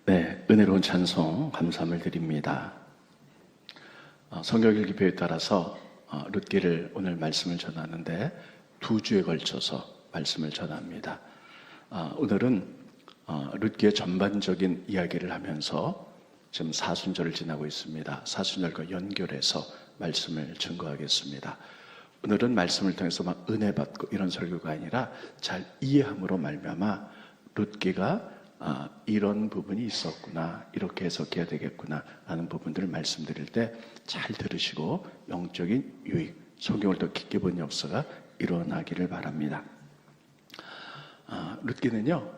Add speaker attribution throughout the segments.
Speaker 1: 네, 은혜로운 찬송 감사함을 드립니다. 성경 읽기표에 따라서 룻기를 오늘 말씀을 전하는데 두 주에 걸쳐서 말씀을 전합니다. 오늘은 룻기의 전반적인 이야기를 하면서 지금 사순절을 지나고 있습니다. 사순절과 연결해서 말씀을 증거하겠습니다. 오늘은 말씀을 통해서 막 은혜 받고 이런 설교가 아니라 잘 이해함으로 말미암아 룻기가 이런 부분이 있었구나, 이렇게 해석해야 되겠구나 하는 부분들을 말씀드릴 때 잘 들으시고 영적인 유익, 성경을 더 깊게 본 역사가 일어나기를 바랍니다. 룻기는요,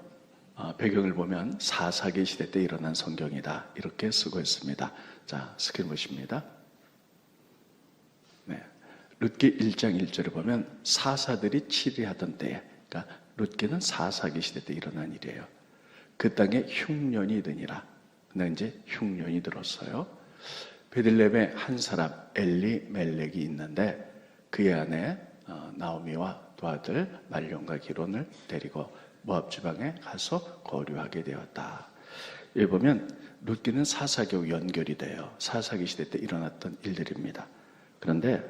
Speaker 1: 배경을 보면 사사기 시대 때 일어난 성경이다 이렇게 쓰고 있습니다. 자, 스크린 보십니다. 네, 룻기 1장 1절을 보면 사사들이 치리하던 때에, 그러니까 룻기는 사사기 시대 때 일어난 일이에요. 그 땅에 흉년이 드니라. 근데 이제 흉년이 들었어요. 베들레헴에 한 사람 엘리멜렉이 있는데 그의 아내 나오미와 두 아들 말론과 기론을 데리고 모압 지방에 가서 거류하게 되었다. 여기 보면 룻기는 사사기하고 연결이 돼요. 사사기 시대 때 일어났던 일들입니다. 그런데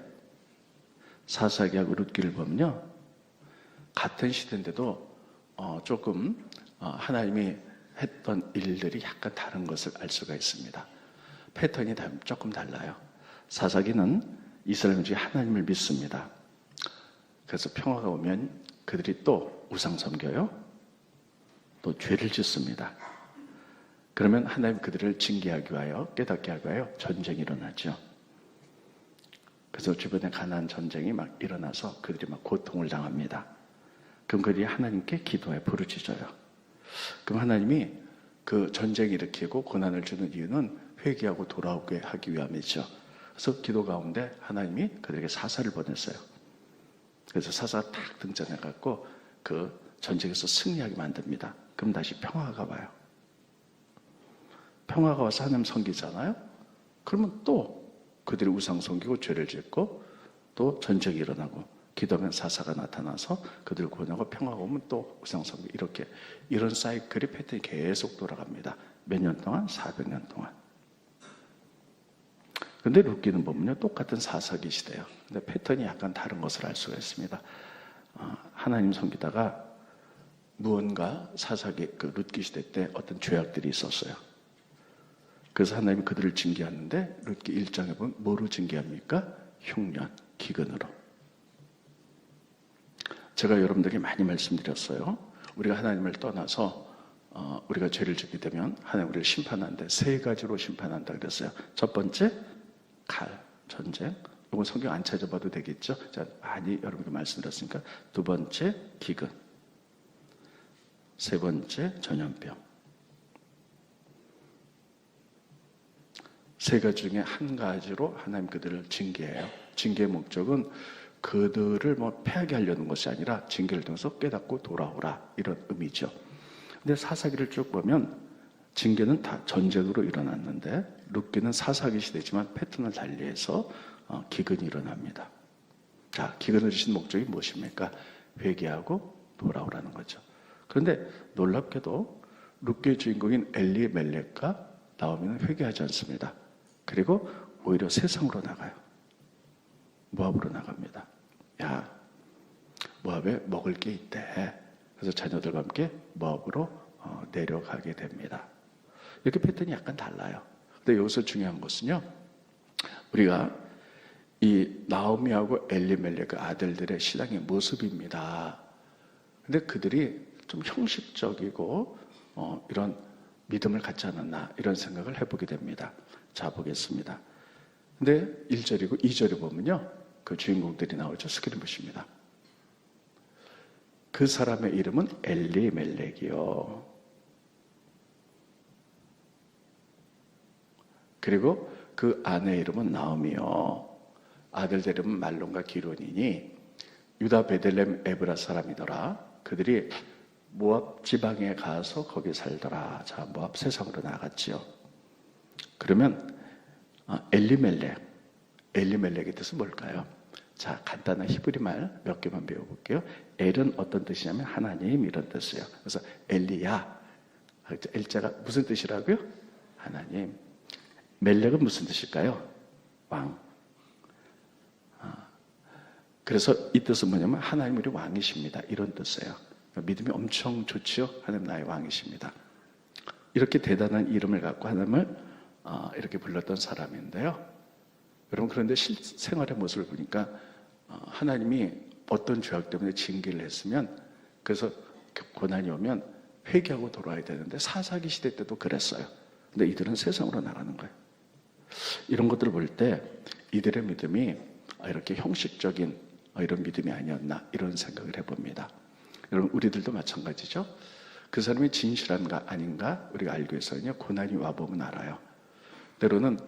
Speaker 1: 사사기하고 룻기를 보면요, 같은 시대인데도 조금 하나님이 했던 일들이 약간 다른 것을 알 수가 있습니다. 패턴이 조금 달라요. 사사기는 이스라엘 중에 하나님을 믿습니다. 그래서 평화가 오면 그들이 또 우상 섬겨요. 또 죄를 짓습니다. 그러면 하나님 그들을 징계하기 위하여, 깨닫게 하기 위하여 전쟁이 일어나죠. 그래서 주변에 가나안 전쟁이 막 일어나서 그들이 막 고통을 당합니다. 그럼 그들이 하나님께 기도해 부르짖어요. 그럼 하나님이 그 전쟁 일으키고 고난을 주는 이유는 회개하고 돌아오게 하기 위함이죠. 그래서 기도 가운데 하나님이 그들에게 사사를 보냈어요. 그래서 사사가 딱 등장해갖고 그 전쟁에서 승리하게 만듭니다. 그럼 다시 평화가 와요. 평화가 와서 하나님 섬기잖아요. 그러면 또 그들이 우상 섬기고 죄를 짓고 또 전쟁이 일어나고 기도하면 사사가 나타나서 그들을 구원하고 평화가 오면 또 우상 섬기고 이렇게 이런 사이클이 패턴이 계속 돌아갑니다. 몇 년 동안? 400년 동안. 근데 룻기는 보면요, 똑같은 사사기 시대예요. 근데 패턴이 약간 다른 것을 알 수가 있습니다. 하나님 섬기다가 무언가 사사기 그 룻기 시대 때 어떤 죄악들이 있었어요. 그래서 하나님이 그들을 징계하는데 룻기 1장에 보면 뭐로 징계합니까? 흉년, 기근으로. 제가 여러분들에게 많이 말씀드렸어요. 우리가 하나님을 떠나서 우리가 죄를 짓게 되면 하나님 우리를 심판하는데 세 가지로 심판한다 그랬어요. 첫 번째, 칼, 전쟁. 이건 성경 안 찾아봐도 되겠죠? 자, 많이 여러분께 말씀드렸으니까. 두 번째, 기근. 세 번째, 전염병. 세 가지 중에 한 가지로 하나님 그들을 징계해요. 징계의 목적은 그들을 패하게 하려는 것이 아니라 징계를 통해서 깨닫고 돌아오라, 이런 의미죠. 근데 사사기를 쭉 보면 징계는 다 전쟁으로 일어났는데 룻기는 사사기 시대지만 패턴을 달리해서 기근이 일어납니다. 자, 기근을 주신 목적이 무엇입니까? 회개하고 돌아오라는 거죠. 그런데 놀랍게도 룻기의 주인공인 엘리멜렉과 나오미는 회개하지 않습니다. 그리고 오히려 세상으로 나가요. 모압으로 나갑니다. 야, 모압에 먹을 게 있대. 그래서 자녀들과 함께 모압으로 내려가게 됩니다. 이렇게 패턴이 약간 달라요. 근데 여기서 중요한 것은요, 우리가 이 나오미하고 엘리멜렉 아들들의 신앙의 모습입니다. 근데 그들이 좀 형식적이고 이런 믿음을 갖지 않았나, 이런 생각을 해보게 됩니다. 자, 보겠습니다. 근데 1절이고 2절에 보면요, 그 주인공들이 나오죠. 스크린 보십니다. 그 사람의 이름은 엘리멜렉이요. 그리고 그 아내의 이름은 나오미요. 아들들 이름은 말론과 기론이니 유다 베들레헴 에브라 사람이더라. 그들이 모압 지방에 가서 거기 살더라. 자, 모압 세상으로 나갔지요. 그러면 엘리멜렉의 뜻은 뭘까요? 자, 간단한 히브리 말 몇 개만 배워볼게요. 엘은 어떤 뜻이냐면 하나님, 이런 뜻이에요. 그래서 엘리야, 엘자가 무슨 뜻이라고요? 하나님. 멜렉은 무슨 뜻일까요? 왕. 그래서 이 뜻은 뭐냐면 하나님 우리 왕이십니다. 이런 뜻이에요. 믿음이 엄청 좋지요. 하나님 나의 왕이십니다. 이렇게 대단한 이름을 갖고 하나님을 이렇게 불렀던 사람인데요. 여러분 그런데 실생활의 모습을 보니까 하나님이 어떤 죄악 때문에 징계를 했으면 그래서 고난이 오면 회개하고 돌아와야 되는데 사사기 시대 때도 그랬어요. 근데 이들은 세상으로 나가는 거예요. 이런 것들을 볼 때 이들의 믿음이 이렇게 형식적인 이런 믿음이 아니었나 이런 생각을 해봅니다. 여러분 우리들도 마찬가지죠. 그 사람이 진실한가 아닌가 우리가 알기 위해서는요 고난이 와보면 알아요. 때로는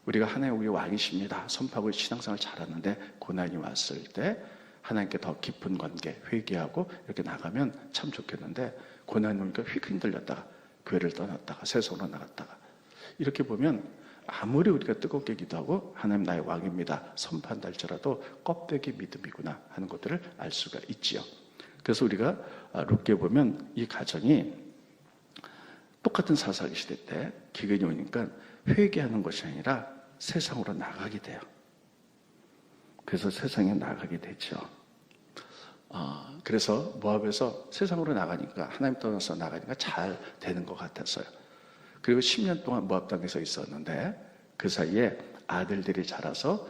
Speaker 1: 우리가 하나님 우리 왕이십니다 선포하고 신앙생활 잘하는데 고난이 왔을 때 하나님께 더 깊은 관계 회개하고 이렇게 나가면 참 좋겠는데 고난이 오니까 휙 흔들렸다가 교회를 떠났다가 세상으로 나갔다가 이렇게 보면 아무리 우리가 뜨겁게 기도하고 하나님 나의 왕입니다 선포한다 할지라도 껍데기 믿음이구나 하는 것들을 알 수가 있지요. 그래서 우리가 룻기에 보면 이 가정이 똑같은 사사기 시대 때 기근이 오니까 회개하는 것이 아니라 세상으로 나가게 돼요. 그래서 세상에 나가게 되죠. 그래서 모압에서 세상으로 나가니까 하나님 떠나서 나가니까 잘 되는 것 같았어요. 그리고 10년 동안 모압 땅에 서 있었는데 그 사이에 아들들이 자라서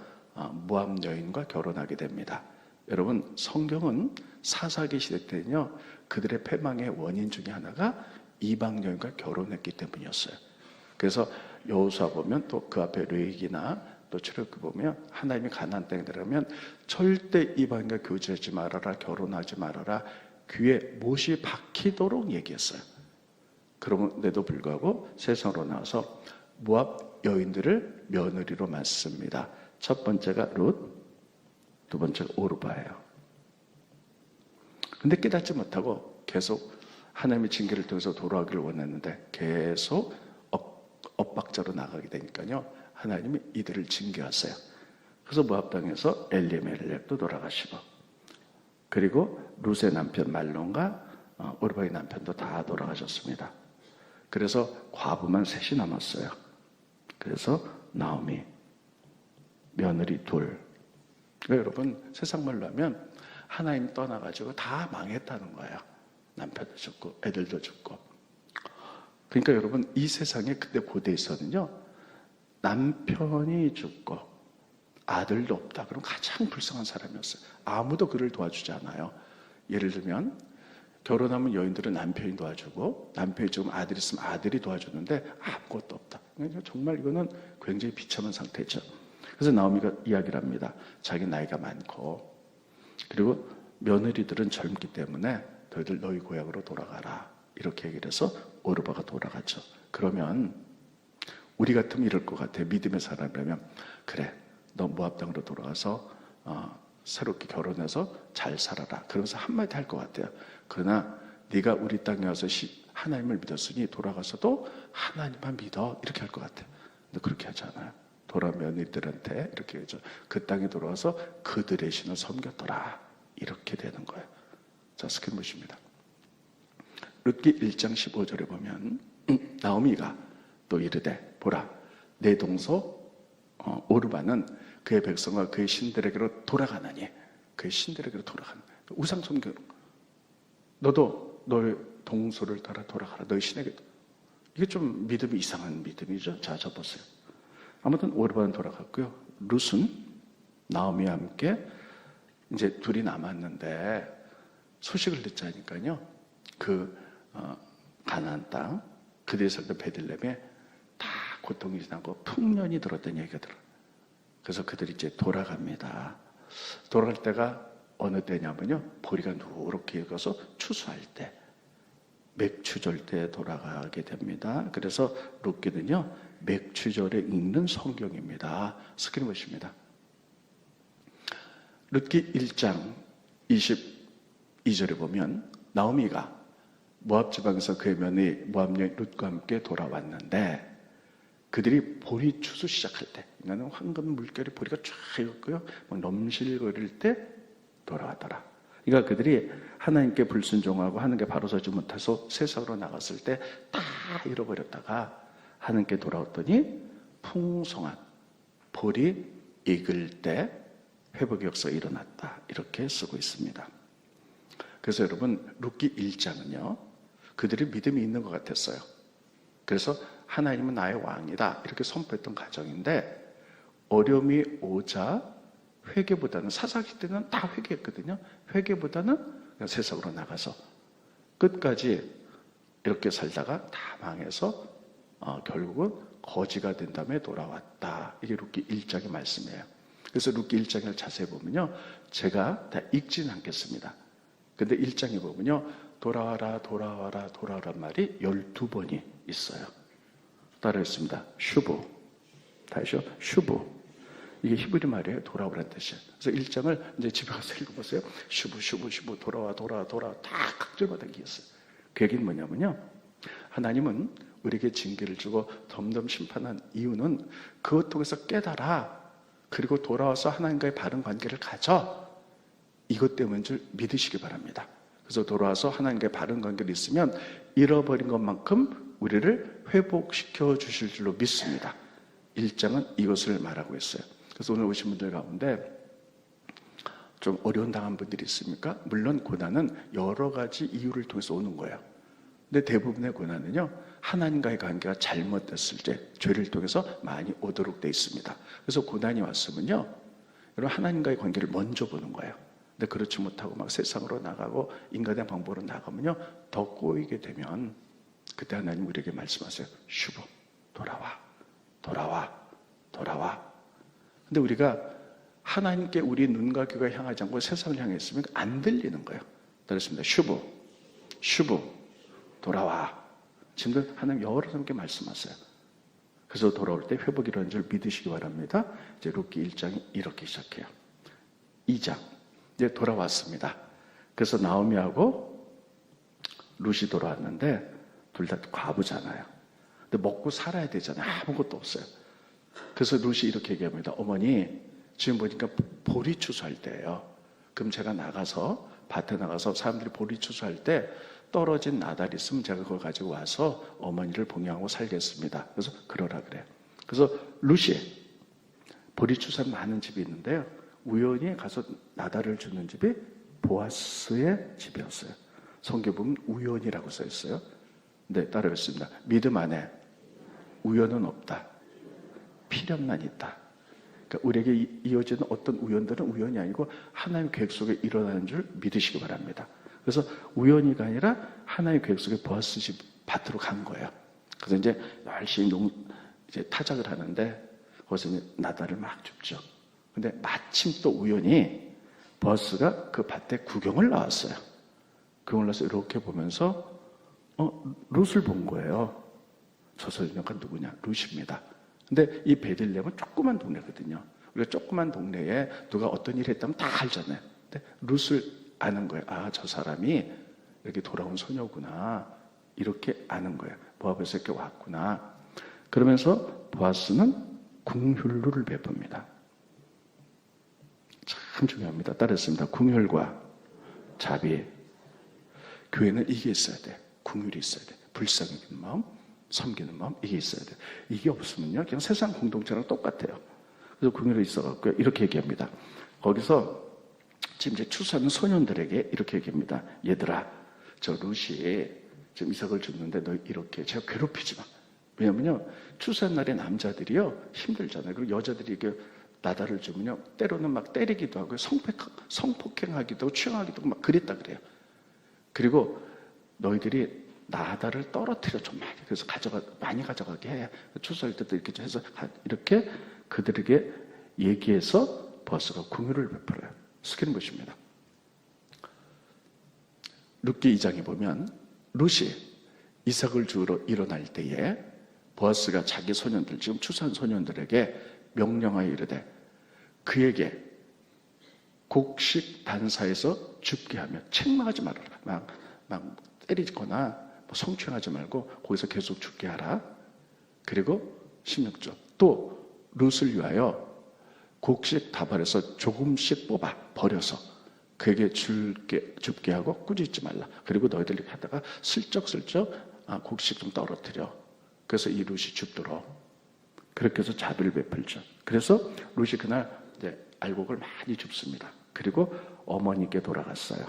Speaker 1: 모압 여인과 결혼하게 됩니다. 여러분 성경은 사사기 시대 때는요 그들의 패망의 원인 중에 하나가 이방 여인과 결혼했기 때문이었어요. 그래서 여호수아 보면 또 그 앞에 레위기나 또 출애굽기 보면 하나님이 가나안 땅에 들어가면 절대 이방인과 교제하지 말아라 결혼하지 말아라 귀에 못이 박히도록 얘기했어요. 그런데도 불구하고 세상으로 나와서 모압 여인들을 며느리로 맞습니다. 첫 번째가 룻, 두 번째가 오르바예요. 근데 깨닫지 못하고 계속 하나님의 징계를 통해서 돌아오기를 원했는데 계속 엇박자로 나가게 되니까요. 하나님이 이들을 징계하세요. 그래서 모압 땅에서 엘리멜렉도 돌아가시고 그리고 룻의 남편 말론과 오르바의 남편도 다 돌아가셨습니다. 그래서 과부만 셋이 남았어요. 그래서 나오미 며느리 둘. 그러니까 여러분 세상 말로 하면 하나님 떠나가지고 다 망했다는 거예요. 남편도 죽고 애들도 죽고. 그러니까 여러분 이 세상에 그때 고대에서는요 남편이 죽고 아들도 없다. 그럼 가장 불쌍한 사람이었어요. 아무도 그를 도와주지 않아요. 예를 들면 결혼하면 여인들은 남편이 도와주고 남편이 지금 아들이 있으면 아들이 도와주는데 아무것도 없다. 정말 이거는 굉장히 비참한 상태죠. 그래서 나오미가 이야기를 합니다. 자기 나이가 많고 그리고 며느리들은 젊기 때문에 너희들 너희 고향으로 돌아가라. 이렇게 얘기를 해서 오르바가 돌아가죠. 그러면 우리 같으면 이럴 것 같아요. 믿음의 사람이라면 그래 너 모압 땅으로 돌아가서 새롭게 결혼해서 잘 살아라. 그러면서 한마디 할 것 같아요. 그러나 네가 우리 땅에 와서 하나님을 믿었으니 돌아가서도 하나님만 믿어. 이렇게 할 것 같아요. 근데 그렇게 하지 않아요. 돌아온 며느리들한테 이렇게 하죠. 그 땅에 돌아와서 그들의 신을 섬겼더라. 이렇게 되는 거예요. 자, 스크린 보십니다. 룻기 1장 15절에 보면 나오미가 또 이르되 보라 내 동서 오르바는 그의 백성과 그의 신들에게로 돌아가나니 그의 신들에게로 돌아가는 우상 섬기는 너도 너의 동서를 따라 돌아가라 너의 신에게도. 이게 좀 믿음이 이상한 믿음이죠. 자, 저 보세요. 아무튼 오르바는 돌아갔고요. 룻은 나오미와 함께 이제 둘이 남았는데 소식을 듣자니까요. 그 가나안 땅 그들이 살던 베들레헴에 다 고통이 지나고 풍년이 들었던 얘기가 들어요. 그래서 그들이 이제 돌아갑니다. 돌아갈 때가 어느 때냐면요. 보리가 누렇게 익어서 추수할 때 맥추절 때 돌아가게 됩니다. 그래서 룻기는요. 맥추절에 읽는 성경입니다. 스크린 보십니다. 룻기 1장 22절에 보면 나오미가 모압 지방에서 그의 며느리 모압 여인 룻과 함께 돌아왔는데 그들이 보리 추수 시작할 때 이거는 황금 물결이 보리가 쫙 익었고요. 막 넘실거릴 때 돌아왔더라. 그러니까 그들이 하나님께 불순종하고 하는 게 바로 서지 못해서 세상으로 나갔을 때 딱 잃어버렸다가 하나님께 돌아왔더니 풍성한 볼이 익을 때 회복의 역사가 일어났다. 이렇게 쓰고 있습니다. 그래서 여러분 룻기 1장은요. 그들이 믿음이 있는 것 같았어요. 그래서 하나님은 나의 왕이다. 이렇게 선포했던 가정인데 어려움이 오자 회개보다는 사사기 때는 다 회개했거든요. 회개보다는 그냥 세상으로 나가서 끝까지 이렇게 살다가 다 망해서 결국은 거지가 된 다음에 돌아왔다. 이게 룻기 1장의 말씀이에요. 그래서 룻기 1장을 자세히 보면요. 제가 다 읽지는 않겠습니다. 근데 1장에 보면요. 돌아와라 돌아와라 돌아와라 말이 12번이 있어요. 따라했습니다. 슈브. 다시요. 슈브. 이게 히브리 말이에요. 돌아오라는 뜻이에요. 그래서 1장을 이제 집에 가서 읽어보세요. 슈브 돌아와 다 각절마다 얘기했어요. 그 얘기는 뭐냐면요. 하나님은 우리에게 징계를 주고 덤덤 심판한 이유는 그것 통해서 깨달아 그리고 돌아와서 하나님과의 바른 관계를 가져 이것 때문인 줄 믿으시기 바랍니다. 그래서 돌아와서 하나님과의 바른 관계를 있으면 잃어버린 것만큼 우리를 회복시켜 주실 줄로 믿습니다. 1장은 이것을 말하고 있어요. 그래서 오늘 오신 분들 가운데 좀 어려운 당한 분들이 있습니까? 물론 고난은 여러 가지 이유를 통해서 오는 거예요. 근데 대부분의 고난은요, 하나님과의 관계가 잘못됐을 때 죄를 통해서 많이 오도록 돼 있습니다. 그래서 고난이 왔으면요, 여러분 하나님과의 관계를 먼저 보는 거예요. 근데 그렇지 못하고 막 세상으로 나가고 인간의 방법으로 나가면요, 더 꼬이게 되면 그때 하나님 우리에게 말씀하세요. 슈브, 돌아와. 근데 우리가 하나님께 우리 눈과 귀가 향하지 않고 세상을 향해 있으면 안 들리는 거예요. 그렇습니다. 슈브, 돌아와. 지금도 하나님 여러 사람께 말씀하세요. 그래서 돌아올 때 회복이 일어나는 줄 믿으시기 바랍니다. 이제 룻기 1장이 이렇게 시작해요. 2장. 이제 돌아왔습니다. 그래서 나오미하고 룻이 돌아왔는데 둘 다 과부잖아요. 근데 먹고 살아야 되잖아요. 아무것도 없어요. 그래서 룻이 이렇게 얘기합니다. 어머니, 지금 보니까 보리 추수할 때예요. 그럼 제가 나가서 밭에 나가서 사람들이 보리 추수할 때 떨어진 나달이 있으면 제가 그걸 가지고 와서 어머니를 봉양하고 살겠습니다. 그래서 그러라 그래요. 그래서 룻이 보리 추수한 많은 집이 있는데요. 우연히 가서 나달을 주는 집이 보아스의 집이었어요. 성경 보면 우연이라고 써 있어요. 네, 따라했습니다. 믿음 안에 우연은 없다. 필연만 있다. 그러니까 우리에게 이어지는 어떤 우연들은 우연이 아니고 하나님의 계획 속에 일어나는 줄 믿으시기 바랍니다. 그래서 우연히가 아니라 하나님의 계획 속에 보아스 집 밭으로 간 거예요. 그래서 이제 열심히 이제 타작을 하는데 거기서 이제 나달을 막 줍죠. 근데 마침 또 우연히 보아스가 그 밭에 구경을 나왔어요. 구경을 나서 이렇게 보면서 룻을 본 거예요. 저 소녀가 누구냐? 룻입니다. 근데 이 베들레헴은 조그만 동네거든요. 우리가 조그만 동네에 누가 어떤 일을 했다면 다 알잖아요. 근데 룻을 아는 거예요. 아, 저 사람이 이렇게 돌아온 소녀구나. 이렇게 아는 거예요. 모압에서 이렇게 왔구나. 그러면서 보아스는 궁휼루를 베풉니다. 참 중요합니다. 따르겠습니다. 궁휼과 자비. 교회는 이게 있어야 돼. 궁휼이 있어야 돼. 불쌍히 여기는 마음, 섬기는 마음, 이게 있어야 돼. 이게 없으면요, 그냥 세상 공동체랑 똑같아요. 그래서 궁휼이 있어갖고 이렇게 얘기합니다. 거기서 지금 이제 추수하는 소년들에게 이렇게 얘기합니다. 얘들아, 저 룻이 지금 이삭을 줬는데 너 이렇게 제가 괴롭히지 마. 왜냐면요, 추수한 날에 남자들이요 힘들잖아요. 그리고 여자들이 이렇게 나달을 주면요, 때로는 막 때리기도 하고 성폭행하기도 하고 취향하기도 하고 막 그랬다 그래요. 그리고 너희들이 나달을 떨어뜨려 좀 많이, 그래서 많이 가져가게 해. 추수할 때도 이렇게 해서 이렇게 그들에게 얘기해서 보아스가 궁휼을 베풀어요. 스크린 보십니다. 룻기 2장에 보면 룻이 이삭을 주우러 일어날 때에 보아스가 자기 소년들, 지금 추수한 소년들에게 명령하여 이르되 그에게 곡식 단사에서 줍게 하며 책망하지 말아라. 막 때리거나 성추행하지 말고 거기서 계속 죽게 하라. 그리고 16절 또 룻을 위하여 곡식 다발에서 조금씩 뽑아 버려서 그에게 줍게 하고 꾸짖지 말라. 그리고 너희들이 하다가 슬쩍슬쩍 곡식 좀 떨어뜨려. 그래서 이 룻이 죽도록. 그렇게 해서 자비를 베풀죠. 그래서 룻이 그날 이제 알곡을 많이 줍습니다. 그리고 어머니께 돌아갔어요.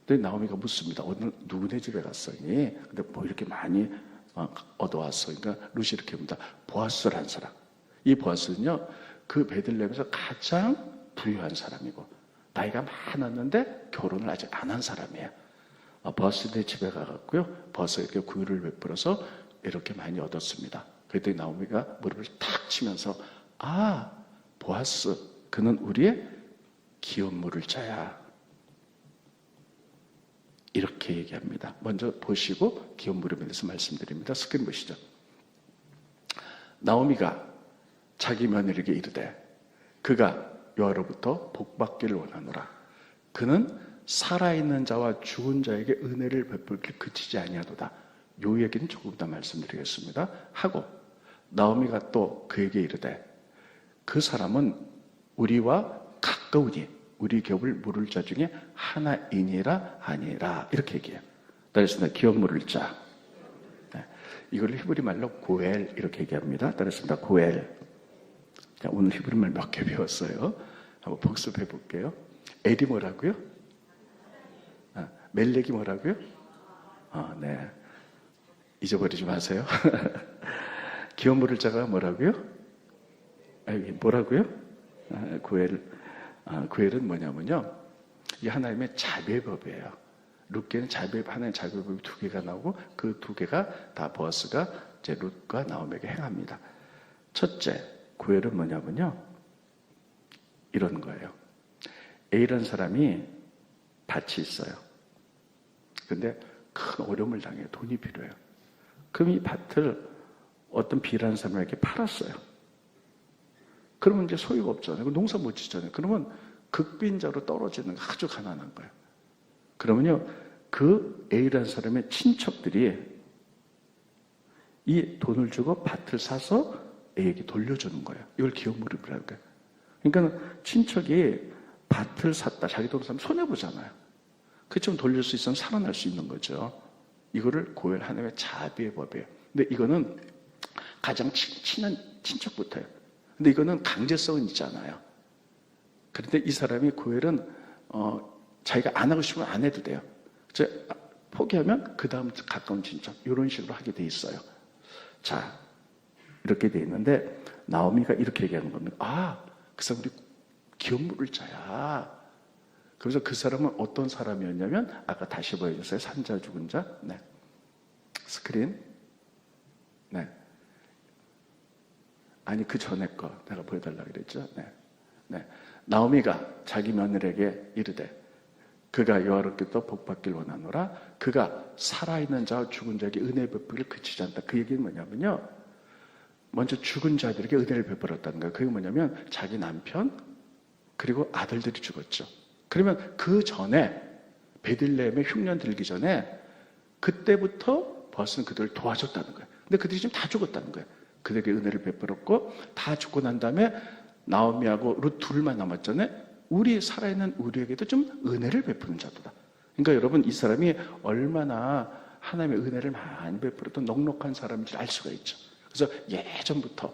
Speaker 1: 근데 나오미가 묻습니다. 오늘 누구네 집에 갔었니? 근데 뭐 이렇게 많이 얻어왔어. 그러니까 룻이 이렇게 묻니다. 보아스라는 사람. 이 보아스는요, 그 베들레헴에서 가장 부유한 사람이고 나이가 많았는데 결혼을 아직 안 한 사람이에요. 보아스네 집에 가갖고요, 보아스가 이렇게 구유를 베풀어서 이렇게 많이 얻었습니다. 그랬더니 나오미가 무릎을 탁 치면서 보아스, 그는 우리의 기업 물을 자야. 이렇게 얘기합니다. 먼저 보시고 기업 물음에 대해서 말씀드립니다. 스크린 보시죠. 나오미가 자기 며느리에게 이르되 그가 여호와로부터 복받기를 원하노라. 그는 살아있는 자와 죽은 자에게 은혜를 베풀길 그치지 아니하도다. 요 얘기는 조금 더 말씀드리겠습니다. 하고 나오미가 또 그에게 이르되 그 사람은 우리와 가까우니 우리 겹을 물을 자 중에 하나이니라 아니라. 이렇게 얘기해요. 따라했습니다. 기업 물을 자. 네. 이걸 히브리 말로 고엘 이렇게 얘기합니다. 따라했습니다. 고엘. 자, 오늘 히브리 말 몇 개 배웠어요. 한번 복습해 볼게요. 엘이 뭐라고요? 멜렉이 뭐라고요? 네. 잊어버리지 마세요. 기업 물을 자가 뭐라고요? 뭐라고요? 고엘. 고엘은 뭐냐면요, 이 하나님의 자비의 법이에요. 룻계는 하나님의 자비의 법이 두 개가 나오고 그 두 개가 다 보아스가 이제 룻과 나오미에게 행합니다. 첫째, 고엘은 뭐냐면요, 이런 거예요. A라는 사람이 밭이 있어요. 근데 큰 어려움을 당해요. 돈이 필요해요. 그럼 이 밭을 어떤 B라는 사람에게 팔았어요. 그러면 이제 소유가 없잖아요. 농사 못 짓잖아요. 그러면 극빈자로 떨어지는 거, 아주 가난한 거예요. 그러면요, 그 A라는 사람의 친척들이 이 돈을 주고 밭을 사서 A에게 돌려주는 거예요. 이걸 기업무릎이라고 해요. 그러니까 친척이 밭을 샀다, 자기 돈을 사면 손해보잖아요. 그처럼 돌릴 수 있으면 살아날 수 있는 거죠. 이거를 고엘 하나님의 자비의 법이에요. 근데 이거는 가장 친한 친척부터예요. 근데 이거는 강제성은 있잖아요. 그런데 이 사람이 고엘은 자기가 안 하고 싶으면 안 해도 돼요. 포기하면 그 다음 가까운 친척, 이런 식으로 하게 돼 있어요. 자, 이렇게 돼 있는데 나오미가 이렇게 얘기하는 겁니다. 그 사람이 기업 물을 자야. 그래서 그 사람은 어떤 사람이었냐면 아까 다시 보여줬어요. 산자 죽은 자. 네. 스크린. 네. 아니 그 전에 거 내가 보여달라고 그랬죠. 네. 네. 나오미가 자기 며느리에게 이르되 그가 여호와로부터 복받기를 원하노라. 그가 살아있는 자와 죽은 자에게 은혜 베풀기를 그치지 않다. 그 얘기는 뭐냐면요, 먼저 죽은 자들에게 은혜를 베풀었다는 거예요. 그게 뭐냐면 자기 남편 그리고 아들들이 죽었죠. 그러면 그 전에 베들레헴에 흉년 들기 전에 그때부터 보아스는 그들을 도와줬다는 거예요. 근데 그들이 지금 다 죽었다는 거예요. 그들에게 은혜를 베풀었고 다 죽고 난 다음에 나오미하고 룻 둘만 남았잖아요. 우리 살아있는 우리에게도 좀 은혜를 베푸는 자도다. 그러니까 여러분, 이 사람이 얼마나 하나님의 은혜를 많이 베풀었던 넉넉한 사람인지 알 수가 있죠. 그래서 예전부터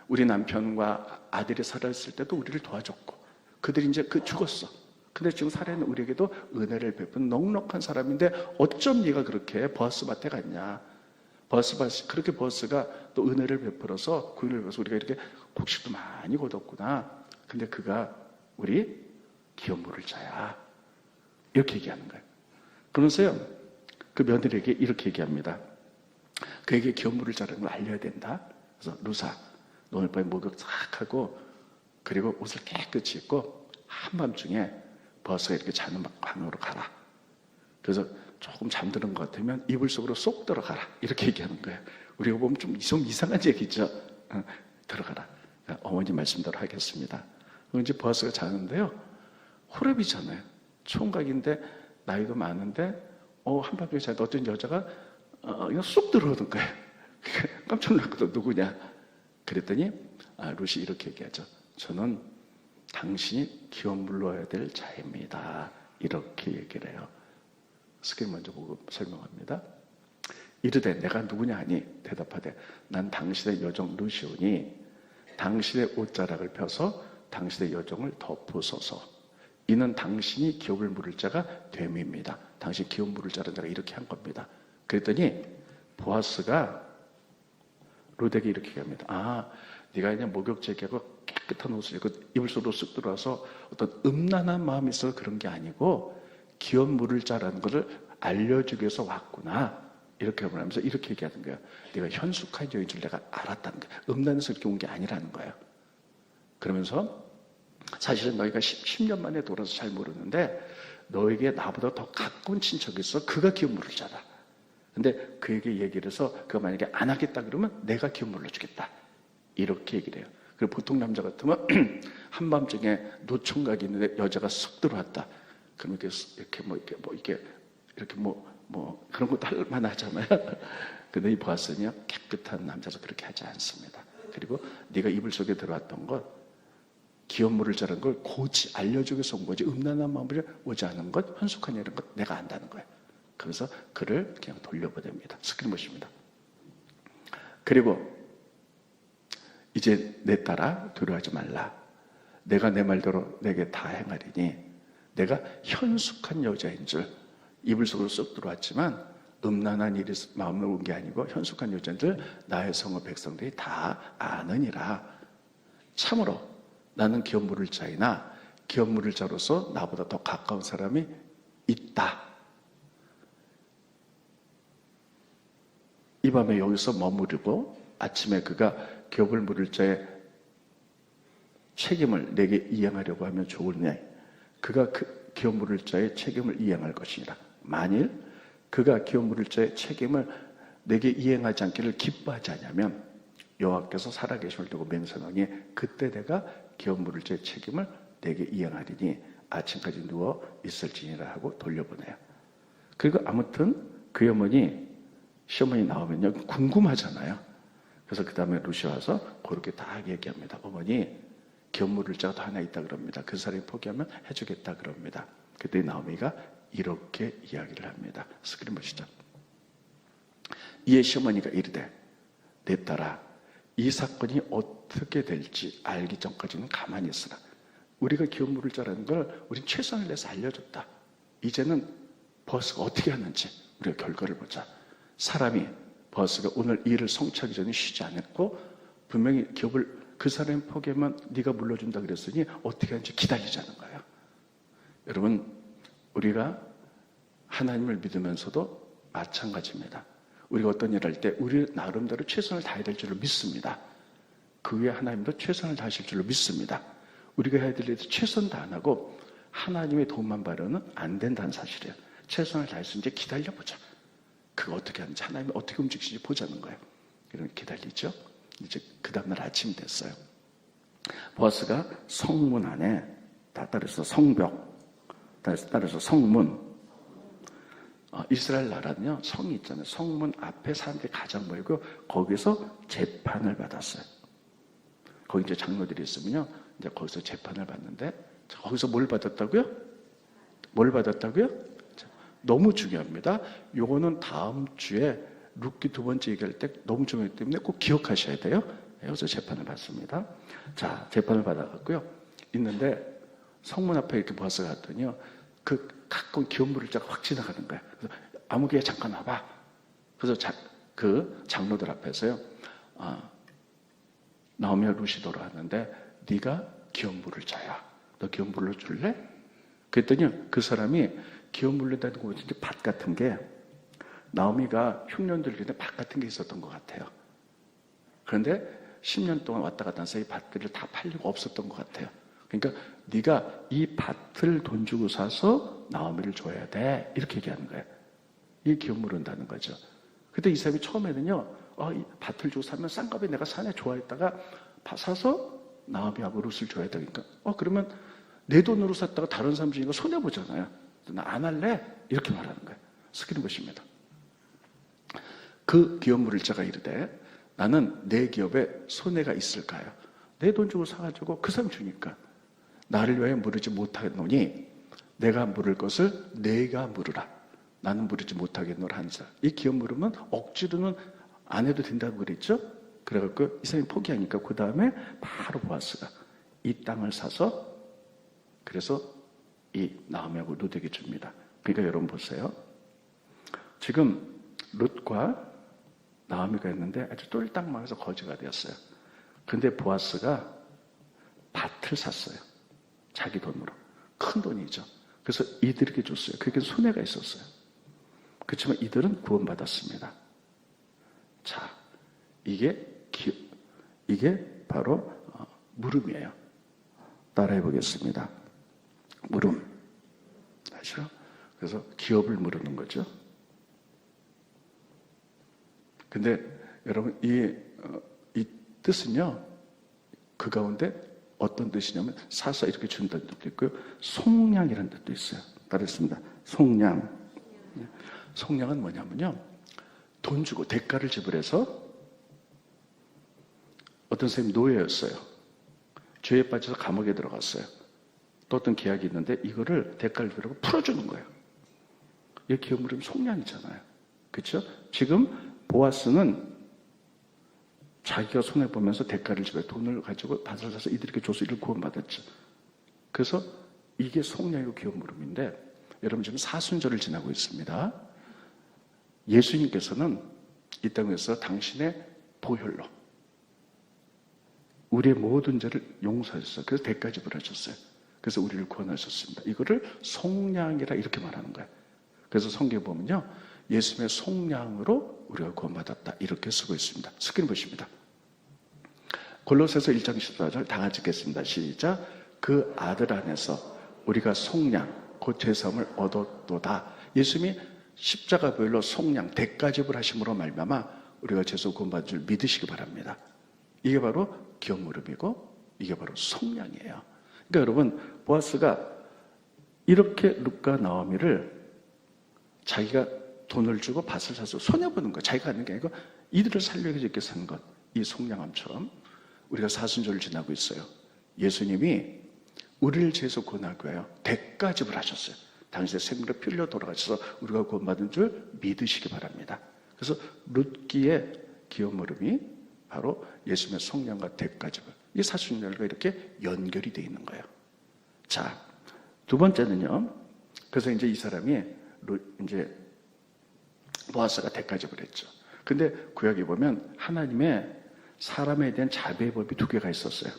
Speaker 1: 우리 남편과 아들이 살아있을 때도 우리를 도와줬고 그들이 이제 죽었어. 근데 지금 살아있는 우리에게도 은혜를 베푸는 넉넉한 사람인데 어쩜 네가 그렇게 보아스 밭에 갔냐. 그렇게 보아스가 또 은혜를 베풀어서 구인을 베풀어서 우리가 이렇게 곡식도 많이 거뒀구나. 근데 그가 우리 기업 물을 자야. 이렇게 얘기하는 거예요. 그러면서요, 그 며느리에게 이렇게 얘기합니다. 그에게 기업 물을 자라는 걸 알려야 된다. 그래서 루사, 너 오늘 밤에 목욕 싹 하고 그리고 옷을 깨끗이 입고 한밤중에 보아스가 이렇게 자는 방으로 가라. 그래서 조금 잠드는 것 같으면 이불 속으로 쏙 들어가라. 이렇게 얘기하는 거예요. 우리가 보면 좀 이상한 얘기죠. 들어가라. 어머니 말씀대로 하겠습니다. 이제 보아스가 자는데요, 호렙이잖아요. 총각인데 나이도 많은데 한밤중에 자는데 어떤 여자가 그냥 쏙 들어오는 거예요. 깜짝 놀랐거든. 누구냐? 그랬더니 룻이 이렇게 얘기하죠. 저는 당신이 기업 물러야 될 자입니다. 이렇게 얘기를 해요. 스크린 먼저 보고 설명합니다. 이르되 내가 누구냐 하니 대답하되 난 당신의 여종 루시오니 당신의 옷자락을 펴서 당신의 여종을 덮으소서. 이는 당신이 기업을 물을 자가 됨입니다. 당신 기업 물을 자는 내가 이렇게 한 겁니다. 그랬더니 보아스가 룻에게 이렇게 얘기합니다. 아, 네가 그냥 목욕제기하고 깨끗한 옷을 입고 이불 속으로 쑥 들어와서 어떤 음란한 마음이 있어서 그런 게 아니고 기업 물을 자라는 것을 알려주기 위해서 왔구나. 이렇게 하면서 이렇게 얘기하는 거예요. 네가 현숙한 여인 줄 내가 알았다는 거예요. 음란해서 이렇게 온 게 아니라는 거예요. 그러면서 사실은 너희가 10년 만에 돌아서 잘 모르는데 너에게 나보다 더 가까운 친척이 있어. 그가 기업 물을 자다. 근데 그에게 얘기를 해서 그가 만약에 안 하겠다 그러면 내가 기업 물러주겠다. 이렇게 얘기를 해요. 그리고 보통 남자 같으면 한밤중에 노총각이 있는데 여자가 쑥 들어왔다. 그럼 이렇게 그런 것도 할 만하잖아요. 근데 이 보아스는요, 깨끗한 남자도 그렇게 하지 않습니다. 그리고 네가 이불 속에 들어왔던 것, 기업 물을 자라는 걸 고지 알려주기 위해서 온 거지, 음란한 마음으로 오지 않은 것, 현숙한 이런 것 내가 안다는 거예요. 그래서 그를 그냥 돌려보냅니다. 스크린봇입니다. 그리고 이제 내 딸아 두려워하지 말라. 내가 내 말대로 내게 다 행하리니 내가 현숙한 여자인 줄 이불 속으로 쏙 들어왔지만 음란한 일이 마음에 온 게 아니고 현숙한 여자인 줄 나의 성읍 백성들이 다 아느니라. 참으로 나는 기업 물을 자이나 기업 물을 자로서 나보다 더 가까운 사람이 있다. 이 밤에 여기서 머무르고 아침에 그가 기업을 물을 자의 책임을 내게 이행하려고 하면 좋으냐. 그가 그 기업 물을 자의 책임을 이행할 것이니라. 만일 그가 기업 물을 자의 책임을 내게 이행하지 않기를 기뻐하지 않으면 여호와께서 살아계심을 두고 맹세하니 그때 내가 기업 물을 자의 책임을 내게 이행하리니 아침까지 누워 있을지니라 하고 돌려보내요. 그리고 아무튼 그 어머니 시어머니 나오면요 궁금하잖아요. 그래서 그 다음에 루시 와서 그렇게 다 얘기합니다. 어머니 기업 물을 자가 하나 있다 그럽니다. 그 사람이 포기하면 해주겠다 그럽니다. 그때 나오미가 이렇게 이야기를 합니다. 스크린 보시죠. 이에 시어머니가 이르되 내 딸아 이 사건이 어떻게 될지 알기 전까지는 가만히 있으라. 우리가 기업 물을 자라는 걸 우린 최선을 내서 알려줬다. 이제는 버스가 어떻게 하는지 우리가 결과를 보자. 사람이 버스가 오늘 이 일을 성취하기 전에 쉬지 않았고 분명히 기업을 그 사람이 포기하면 네가 물러준다 그랬으니 어떻게 하는지 기다리자는 거예요. 여러분 우리가 하나님을 믿으면서도 마찬가지입니다. 우리가 어떤 일을 할 때 우리 나름대로 최선을 다해야 될 줄로 믿습니다. 그 위에 하나님도 최선을 다하실 줄로 믿습니다. 우리가 해야 될 일을 최선 다 안 하고 하나님의 도움만 바라는 안 된다는 사실이에요. 최선을 다해서 이제 기다려보자. 그거 어떻게 하는지 하나님이 어떻게 움직이시는지 보자는 거예요. 그러면 기다리죠. 이제 그 다음날 아침이 됐어요. 보아스가 성문 안에 따라서 성벽, 따라서 성문. 이스라엘 나라는요 성이 있잖아요. 성문 앞에 사람들이 가장 모이고 거기서 재판을 받았어요. 거기 이제 장로들이 있으면요 이제 거기서 재판을 받는데 거기서 뭘 받았다고요? 뭘 받았다고요? 너무 중요합니다. 요거는 다음 주에 룻기 2번째 얘기할 때 너무 중요하기 때문에 꼭 기억하셔야 돼요. 여기서 재판을 받습니다. 자, 재판을 받아갖고요. 있는데 성문 앞에 이렇게 보아스가 갔더니요. 그 가까운 기업 물을 자가 확 지나가는 거야. 그래서 아무개야 잠깐 와봐. 그래서 그 장로들 앞에서요. 나오며 룻이 돌아왔는데 네가 기업 물을 자야. 너 기업 물러 줄래? 그랬더니 그 사람이 기업 물린다는 거 보니까 밭 같은 게 나오미가 흉년들 전에 밭 같은 게 있었던 것 같아요. 그런데 10년 동안 왔다 갔다 해서 이 밭들을 다 팔리고 없었던 것 같아요. 그러니까 네가 이 밭을 돈 주고 사서 나오미를 줘야 돼. 이렇게 얘기하는 거예요. 이게 기업 물은다는 거죠. 그때 이 사람이 처음에는요. 이 밭을 주고 사면 싼 값에 내가 사네 좋아했다가 사서 나오미하고 룻을 줘야 되니까 그러면 내 돈으로 샀다가 다른 사람 주니까 손해보잖아요. 나 안 할래? 이렇게 말하는 거예요. 스크린 보십니다. 그 기업 물을 자가 이르되 나는 내 기업에 손해가 있을까요? 내 돈 주고 사가지고 그 사람 주니까 나를 위하여 물으지 못하노니 내가 물을 것을 내가 물으라. 나는 부르지 못하겠노라 하는 자. 이 기업 물으면 억지로는 안 해도 된다고 그랬죠? 그래갖고 이 사람이 포기하니까 그 다음에 바로 보아스가 이 땅을 사서 그래서 이 나오미하고 룻에게 줍니다. 그러니까 여러분 보세요. 지금 룻과 나오미가 있는데 아주 똘딱 망해서 거지가 되었어요. 근데 보아스가 밭을 샀어요. 자기 돈으로. 큰 돈이죠. 그래서 이들에게 줬어요. 그게 손해가 있었어요. 그렇지만 이들은 구원받았습니다. 자, 이게 바로 물음이에요. 따라해 보겠습니다. 물음. 아시죠? 그래서 기업을 물으는 거죠. 근데 여러분 이 뜻은요. 그 가운데 어떤 뜻이냐면 사서 이렇게 준다는 뜻도 있고요. 속량이라는 뜻도 있어요. 따르겠습니다. 속량. 속량은 뭐냐면요. 돈 주고 대가를 지불해서 어떤 선생님 노예였어요. 죄에 빠져서 감옥에 들어갔어요. 또 어떤 계약이 있는데 이거를 대가를 지불하고 풀어주는 거예요. 이게 기업 물으면 속량이잖아요. 그렇죠? 지금 보아스는 자기가 손해보면서 대가를 지불해 돈을 가지고 밭을 사서 이들에게 줘서 이를 구원받았죠. 그래서 이게 속량이고 기업 물음인데 여러분 지금 사순절을 지나고 있습니다. 예수님께서는 이 땅에서 당신의 보혈로 우리의 모든 죄를 용서하셨어요. 그래서 대가 지불하셨어요. 그래서 우리를 구원하셨습니다. 이거를 속량이라 이렇게 말하는 거예요. 그래서 성경에 보면요. 예수님의 속량으로 우리가 구원받았다. 이렇게 쓰고 있습니다. 스크린 보십니다. 골로새서 1장 14절 다 같이 읽겠습니다. 시작. 그 아들 안에서 우리가 속량, 곧 죄사함을 얻었도다. 예수님이 십자가 보혈로 속량, 대가 지불하심으로 말미암아 우리가 죄서 구원받은 줄 믿으시기 바랍니다. 이게 바로 기업 물음이고 이게 바로 속량이에요. 그러니까 여러분 보아스가 이렇게 룻과 나오미를 자기가 돈을 주고 밭을 사서 손해보는 거 자기가 하는 게 아니고 이들을 살려서 이렇게 산 것. 이 속량함처럼 우리가 사순절을 지나고 있어요. 예수님이 우리를 죄에서 구원하기 위하여 대가 지불하셨어요. 당신의 생명을 피 흘려 돌아가셔서 우리가 구원받은 줄 믿으시기 바랍니다. 그래서 룻기의 기업 물음이 바로 예수님의 속량과 대가 지불. 이 사순절과 이렇게 연결이 되어 있는 거예요. 자, 두 번째는요. 그래서 이제 이 사람이 이제 보아스가 대가 지불했죠. 근데 구약에 보면 하나님의 사람에 대한 자비의 법이 두 개가 있었어요.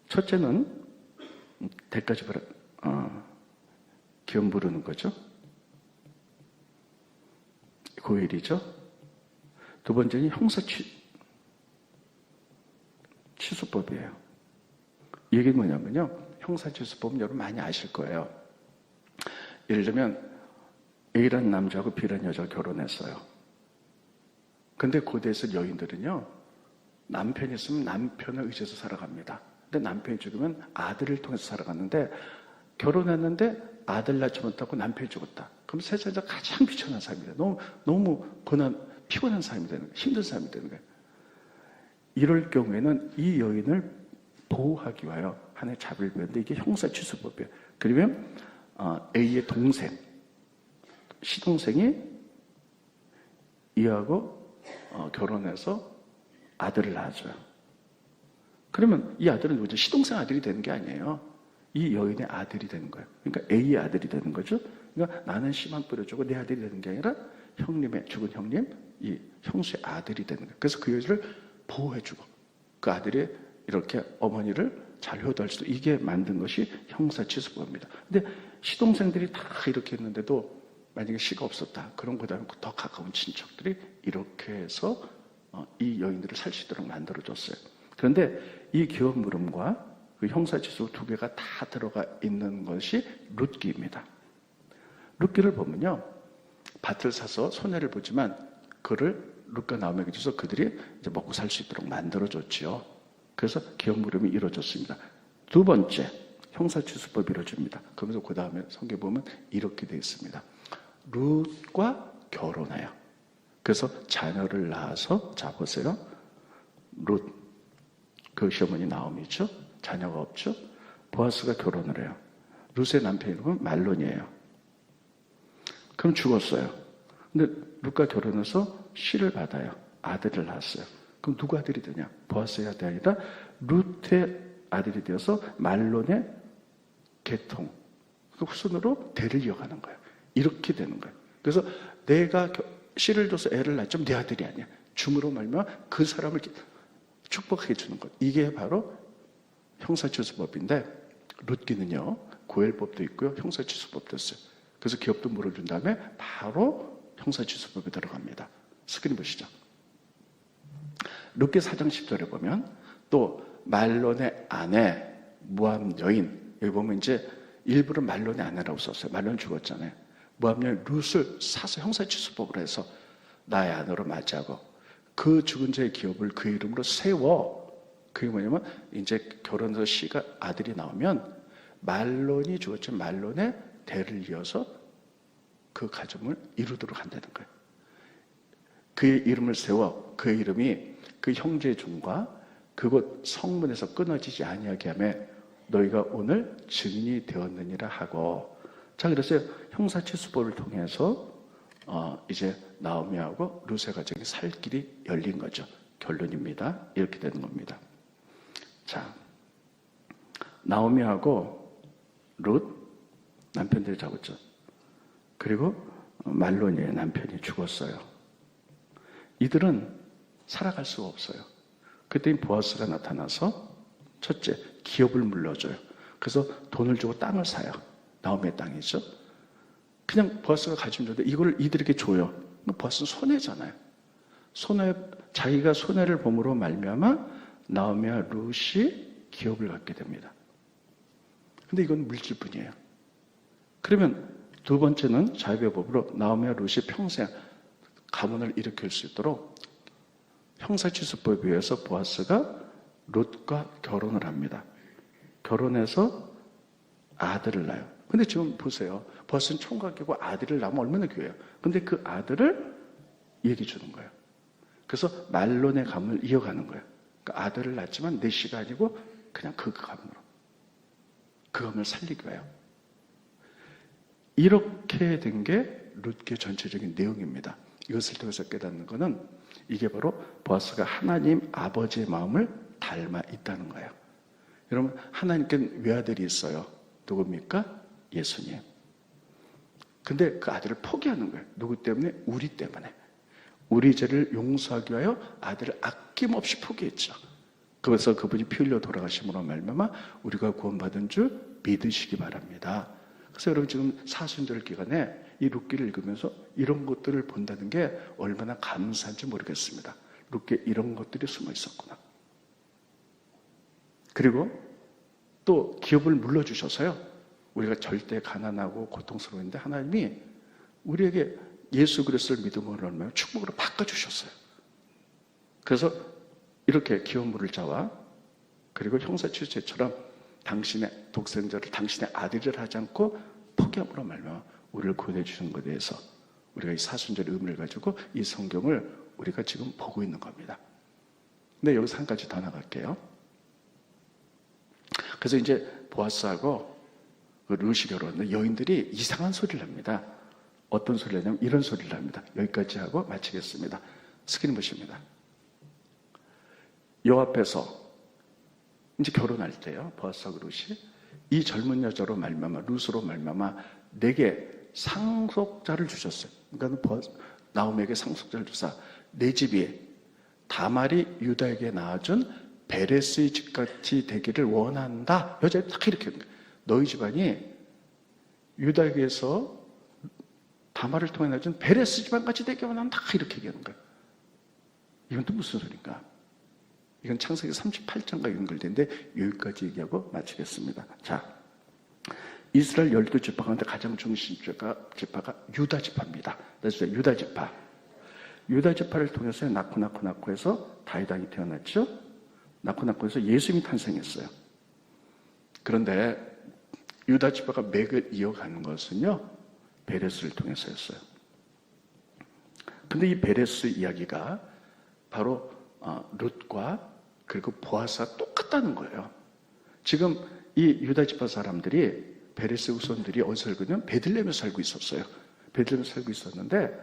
Speaker 1: 첫째는 대가 지불, 기업 물으는 거죠. 고일이죠. 두 번째는 형사 취소법이에요. 이게 뭐냐면요. 형사 취소법은 여러분 많이 아실 거예요. 예를 들면 A라는 남자하고 B라는 여자가 결혼했어요. 근데 고대에서 여인들은요. 남편이 있으면 남편을 의지해서 살아갑니다. 근데 남편이 죽으면 아들을 통해서 살아갔는데 결혼했는데 아들 낳지 못하고 남편이 죽었다. 그럼 세상에서 가장 비천한 사람이 돼요. 너무 피곤한 사람이 되는 거예요. 힘든 사람이 되는 거예요. 이럴 경우에는 이 여인을 보호하기 위하여 하나의 자비를 배웠는데 이게 형사취소법이에요. 그러면 A의 동생, 시동생이 이하고 결혼해서 아들을 낳아줘요. 그러면 이 아들은 누구죠? 시동생 아들이 되는 게 아니에요. 이 여인의 아들이 되는 거예요. 그러니까 A의 아들이 되는 거죠. 그러니까 나는 씨만 뿌려주고 내 아들이 되는 게 아니라 죽은 형님, 이 형수의 아들이 되는 거예요. 그래서 그 여인을 보호해주고 그 아들이 이렇게 어머니를 잘 효도할 수도 이게 만든 것이 형사취소법입니다. 근데 시동생들이 다 이렇게 했는데도 만약에 씨가 없었다. 그럼 그 다음에 더 가까운 친척들이 이렇게 해서 이 여인들을 살 수 있도록 만들어줬어요. 그런데 이 기업 물음과 그 형사취소 두 개가 다 들어가 있는 것이 룻기입니다. 룻기를 보면요. 밭을 사서 손해를 보지만 그를 룻과 나오미에게 줘서 그들이 이제 먹고 살 수 있도록 만들어줬지요. 그래서 기업 물음이 이루어졌습니다. 두 번째, 형사취소법이 이루어집니다. 그러면서 그 다음에 성경에 보면 이렇게 되어 있습니다. 룻과 결혼해요. 그래서 자녀를 낳아서 자 보세요. 룻, 그 시어머니 나오미죠. 자녀가 없죠. 보아스가 결혼을 해요. 룻의 남편 이름은 말론이에요. 그럼 죽었어요. 근데 룻과 결혼해서 씨를 받아요. 아들을 낳았어요. 그럼 누구 아들이 되냐? 보아스의 아들이 아니라 룻의 아들이 되어서 말론의 계통, 그 후손으로 대를 이어가는 거예요. 이렇게 되는 거예요. 그래서 내가 씨를 줘서 애를 낳지만 내 아들이 아니야. 줌으로 말미암아 그 사람을 축복해 주는 것. 이게 바로 형사취수법인데, 룻기는요 고엘법도 있고요 형사취수법도 있어요. 그래서 기업도 물어준 다음에 바로 형사취수법에 들어갑니다. 스크린 보시죠. 룻기 4장 10절에 보면 또 말론의 아내 모압 여인, 여기 보면 이제 일부러 말론의 아내라고 썼어요. 말론 죽었잖아요. 모압 여인 룻을 사서 형사취수법으로 해서 나의 아내로 맞이하고 그 죽은 자의 기업을 그 이름으로 세워. 그게 뭐냐면 이제 결혼해서 씨가 아들이 나오면 말론이 죽었지만 말론의 대를 이어서 그 가정을 이루도록 한다는 거예요. 그의 이름을 세워 그 이름이 그 형제의 종과 그곳 성문에서 끊어지지 아니하게 하며 너희가 오늘 증인이 되었느니라 하고. 자, 그래서 형사취수법을 통해서 이제 나오미하고 룻의 가정이 살 길이 열린 거죠. 결론입니다. 이렇게 되는 겁니다. 자, 나오미하고 룻 남편들이 잡았죠. 그리고 말론이의 남편이 죽었어요. 이들은 살아갈 수가 없어요. 그때 보아스가 나타나서 첫째, 기업을 물려줘요. 그래서 돈을 주고 땅을 사요. 나오미의 땅이죠. 그냥 보아스가 가지면 좋은데 이걸 이들에게 줘요. 보아스는 손해잖아요. 자기가 손해를 봄으로 말미암아 나오미와 룻이 기업을 갖게 됩니다. 근데 이건 물질뿐이에요. 그러면 두 번째는 자유의 법으로 나오미와 룻이 평생 가문을 일으킬 수 있도록 형사취수법에 의해서 보아스가 룻과 결혼을 합니다. 결혼해서 아들을 낳아요. 근데 지금 보세요. 보아스는 총각이고 아들을 낳으면 얼마나 귀해요. 근데 그 아들을 얘기 주는 거예요. 그래서 말론의 가문을 이어가는 거예요. 그러니까 아들을 낳지만 내 씨가 아니고 그냥 그 가문으로. 그 가문을 살리기 위하여. 이렇게 된 게 룻기의 전체적인 내용입니다. 이것을 통해서 깨닫는 것은 이게 바로 보아스가 하나님 아버지의 마음을 닮아 있다는 거예요. 여러분, 하나님께는 외아들이 있어요. 누굽니까? 예수님. 근데 그 아들을 포기하는 거예요. 누구 때문에? 우리 때문에. 우리 죄를 용서하기 위하여 아들을 아낌없이 포기했죠. 그래서 그분이 피 흘려 돌아가심으로 말미암아 우리가 구원받은 줄 믿으시기 바랍니다. 그래서 여러분 지금 사순절 기간에 이 룻기를 읽으면서 이런 것들을 본다는 게 얼마나 감사한지 모르겠습니다. 룻기에 이런 것들이 숨어 있었구나. 그리고 또 기업을 물려주셔서요. 우리가 절대 가난하고 고통스러운데 하나님이 우리에게 예수 그리스도를 믿음으로 하면 축복으로 바꿔주셨어요. 그래서 이렇게 기업 물을 자와 그리고 형사취수죄처럼 당신의 독생자를 당신의 아들을 하지 않고 포기함으로 말미암아 우리를 구원해 주신 것에 대해서 우리가 이 사순절의 의미를 가지고 이 성경을 우리가 지금 보고 있는 겁니다. 근데 여기서 한 가지 더 나갈게요. 그래서 이제 보아스하고 룻이 결혼했는데 여인들이 이상한 소리를 합니다. 어떤 소리를 하냐면 이런 소리를 합니다. 여기까지 하고 마치겠습니다. 스크린 보십니다. 여 앞에서 이제 결혼할 때요. 보아스하고 룻이 이 젊은 여자로 말미암아 룻으로 말미암아 내게 상속자를 주셨어요. 그러니까 나오미에게 상속자를 주사 내 집이 다말이 유다에게 낳아준 베레스의 집같이 되기를 원한다. 여자애가 딱 이렇게 하는 거예요. 너희 집안이 유다에게서 다말을 통해 낳아준 베레스 집안같이 되기 원한다. 딱 이렇게 얘기하는 거예요. 이건 또 무슨 소리인가? 이건 창세기 38장과 연결되는데 여기까지 얘기하고 마치겠습니다. 자, 이스라엘 12지파 가운데 가장 중심 지파가 유다 지파입니다. 그래서 유다 지파. 유다 지파를 통해서 낳고 해서 다윗 왕이 태어났죠. 낳고 해서 예수님이 탄생했어요. 그런데 유다 지파가 맥을 이어가는 것은요. 베레스를 통해서였어요. 근데 이 베레스 이야기가 바로 룻과 그리고 보아스가 똑같다는 거예요. 지금 이 유다 지파 사람들이 베레스 후손들이 어디서 살고 있냐면 베들레헴에서 살고 있었어요. 베들레헴에 살고 있었는데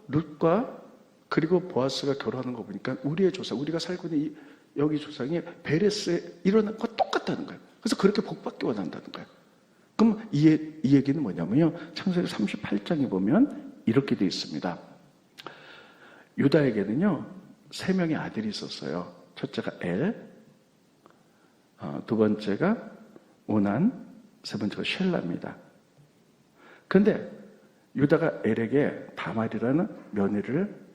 Speaker 1: 룻과 그리고 보아스가 결혼하는 거 보니까 우리의 조상, 우리가 살고 있는 여기 조상이 베레스에 일어난 거 똑같다는 거예요. 그래서 그렇게 복받기 원한다는 거예요. 그럼 이 얘기는 뭐냐면요, 창세기 38장에 보면 이렇게 되어 있습니다. 유다에게는요 3명의 아들이 있었어요. 첫째가 엘, 두 번째가 오난, 세 번째가 쉘라입니다. 그런데 유다가 엘에게 다말이라는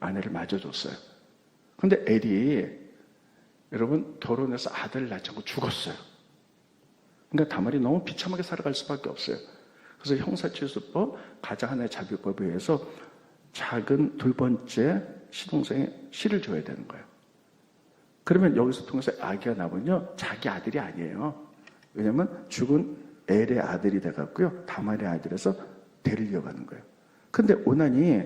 Speaker 1: 아내를 맞아줬어요. 근데 엘이 여러분 결혼해서 아들을 낳지 않고 죽었어요. 그러니까 다말이 너무 비참하게 살아갈 수밖에 없어요. 그래서 형사치수법 가장 하나의 자비법에 의해서 작은 두 번째 시동생에 씨를 줘야 되는 거예요. 그러면 여기서 통해서 아기가 나면요 자기 아들이 아니에요. 왜냐하면 죽은 엘의 아들이 돼갖고요 다말의 아들에서 대를 이어가는 거예요. 근데 오난이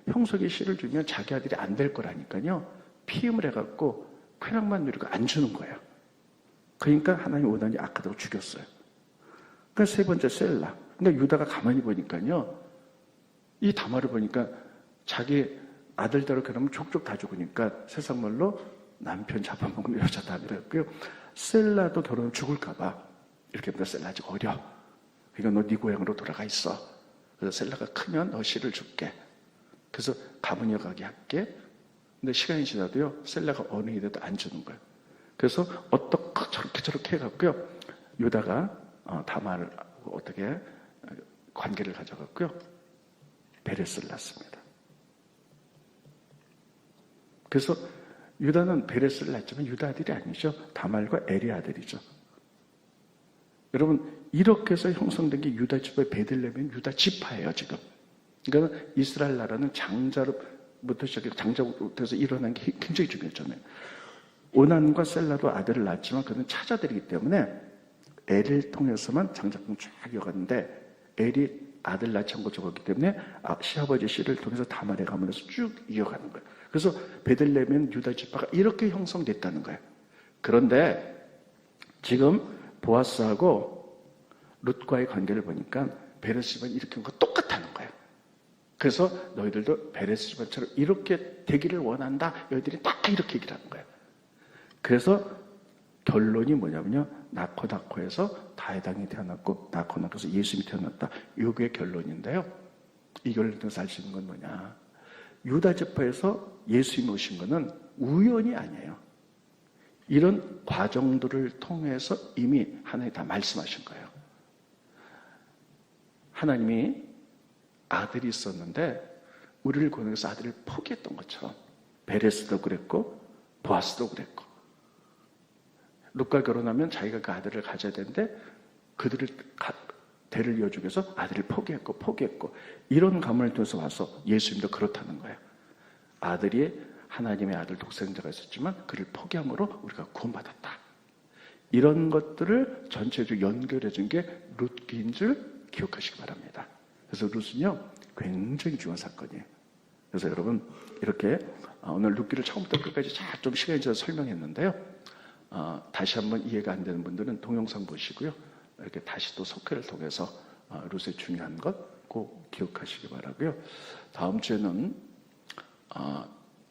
Speaker 1: 형석이 씨를 주면 자기 아들이 안 될 거라니까요 피임을 해갖고 쾌락만 누리고 안 주는 거예요. 그러니까 하나님 오난이 악하다고 죽였어요. 그러니까 세 번째 셀라. 근데 유다가 가만히 보니까요 이 다말을 보니까 자기 아들대로 결혼하면 족족 다 죽으니까 세상 말로 남편 잡아먹는 여자다 그랬고요. 셀라도 결혼하면 죽을까봐 이렇게 하면 셀라 아직 어려. 그러니까 너 네 고향으로 돌아가 있어. 그래서 셀라가 크면 너 씨를 줄게. 그래서 가문이어 가게 할게. 근데 시간이 지나도요 셀라가 어른이 돼도 안 주는 거예요. 그래서 어떻게 저렇게 해갖고요 유다가 다말을 어떻게 관계를 가져갔고요 베레스를 낳습니다. 그래서 유다는 베레스를 낳지만 유다 아들이 아니죠. 다말과 엘의 아들이죠. 여러분 이렇게 해서 형성된 게 유다 지파의 베들레헴은 유다 지파예요 지금. 그러니까 이스라엘 나라는 장자로부터 시작해서 장자부터 일어난 게 굉장히 중요했잖아요. 오난과 셀라도 아들을 낳았지만 그는 차자들이기 때문에 엘을 통해서만 장자권을 쫙 이어갔는데 엘이 아들 낳지 않고 죽었기 때문에 시아버지 씨를 통해서 다말의 가문에서 쭉 이어가는 거예요. 그래서 베들레헴은 유다 지파가 이렇게 형성됐다는 거예요. 그런데 지금 보아스하고 룻과의 관계를 보니까 베레스 집안이 이렇게 한 거 똑같다는 거예요. 그래서 너희들도 베레스 집안처럼 이렇게 되기를 원한다. 너희들이 딱 이렇게 얘기를 하는 거예요. 그래서 결론이 뭐냐면요. 나코에서 다해당이 태어났고 나코에서 예수님이 태어났다. 이게 결론인데요. 이 결론을 통해서 알 수 있는 건 뭐냐. 유다 지파에서 예수님이 오신 것은 우연이 아니에요. 이런 과정들을 통해서 이미 하나님이 다 말씀하신 거예요. 하나님이 아들이 있었는데 우리를 고용해서 아들을 포기했던 것처럼 베레스도 그랬고 보아스도 그랬고 룻과 결혼하면 자기가 그 아들을 가져야 되는데 그들을 대를 이어주기 위해서 아들을 포기했고 이런 가문을 통해서 와서 예수님도 그렇다는 거예요. 아들이 하나님의 아들 독생자가 있었지만 그를 포기함으로 우리가 구원받았다. 이런 것들을 전체적으로 연결해 준 게 룻기인 줄 기억하시기 바랍니다. 그래서 룻은요 굉장히 중요한 사건이에요. 그래서 여러분 이렇게 오늘 룻기를 처음부터 끝까지 좀 시간이 지나서 설명했는데요. 다시 한번 이해가 안 되는 분들은 동영상 보시고요. 이렇게 다시 또 속회를 통해서 룻의 중요한 것 꼭 기억하시기 바라고요. 다음 주에는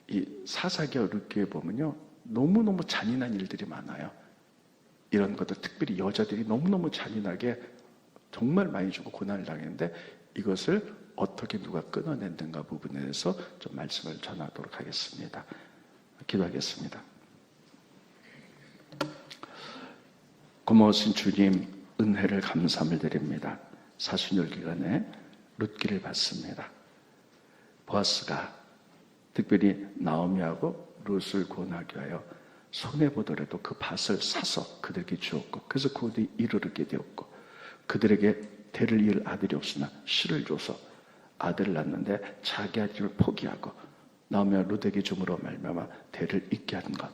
Speaker 1: 이 사사기와 룻기에 보면요. 너무너무 잔인한 일들이 많아요. 이런 것들 특별히 여자들이 너무너무 잔인하게 정말 많이 주고 고난을 당했는데 이것을 어떻게 누가 끊어낸는가 부분에 대해서 좀 말씀을 전하도록 하겠습니다. 기도하겠습니다. 고마우신 주님 은혜를 감사함을 드립니다. 사순절 기간에 룻기를 받습니다. 보아스가 특별히 나오미하고 룻을 구원하기 위하여 손해보더라도 그 밭을 사서 그들에게 주었고 그래서 그들이 이르게 되었고 그들에게 대를 이을 아들이 없으나 씨를 줘서 아들을 낳는데 자기 아들을 포기하고 나오미와 룻에게 줌으로 말미암아 대를 잇게 하는 것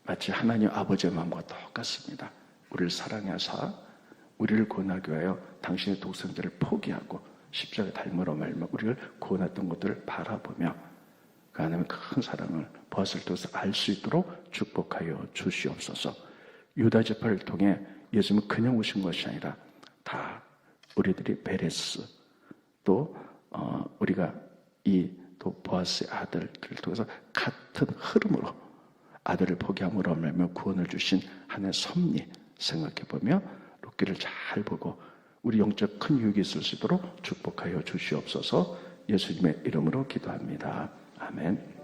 Speaker 1: 마치 하나님 아버지의 마음과 똑같습니다. 우리를 사랑하사 우리를 구원하기 위하여 당신의 독생자를 포기하고 십자가에 달므로 말미암아 우리를 구원했던 것들을 바라보며 그 하나님의 큰 사랑을 보았을 때서 알 수 있도록 축복하여 주시옵소서. 유다 지파를 통해 예수님은 그냥 오신 것이 아니라 다 우리들이 베레스 또 우리가 이 또 보아스의 아들들을 통해서 같은 흐름으로 아들을 포기함으로 하며 구원을 주신 하나의 섭리 생각해보며 룻기를 잘 보고 우리 영적 큰 유익이 있을 수 있도록 축복하여 주시옵소서. 예수님의 이름으로 기도합니다. 아멘.